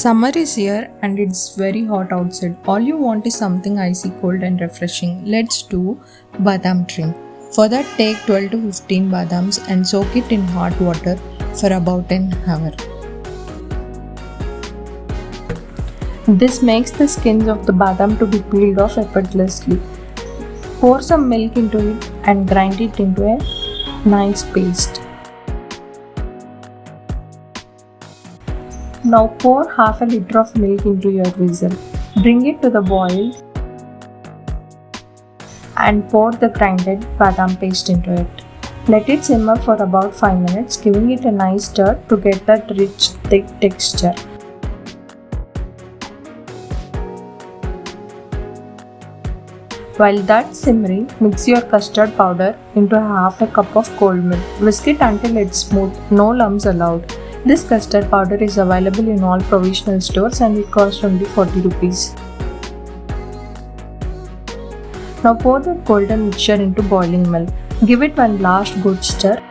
Summer is here and it's very hot outside. All you want is something icy cold and refreshing. Let's do Badam drink. For that, take 12 to 15 badams and soak it in hot water for about an hour. This makes the skins of the badam to be peeled off effortlessly. Pour some milk into it and grind it into a nice paste. Now pour half a liter of milk into your vessel. Bring it to the boil and pour the grinded badam paste into it. Let it simmer for about 5 minutes, giving it a nice stir to get that rich, thick texture. While that's simmering, mix your custard powder into half a cup of cold milk. Whisk it until it's smooth, no lumps allowed. This custard powder is available in all provisional stores and it costs only 40 rupees. Now pour the golden mixture into boiling milk. Give it one last good stir.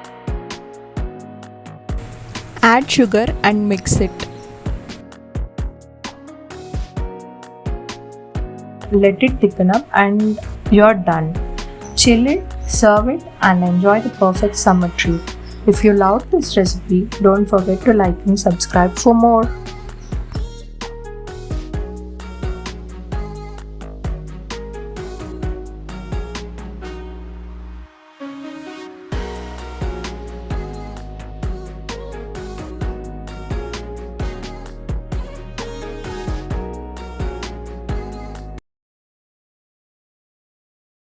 Add sugar and mix it. Let it thicken up and you're done. Chill it, serve it and enjoy the perfect summer treat. If you loved this recipe, don't forget to like and subscribe for more.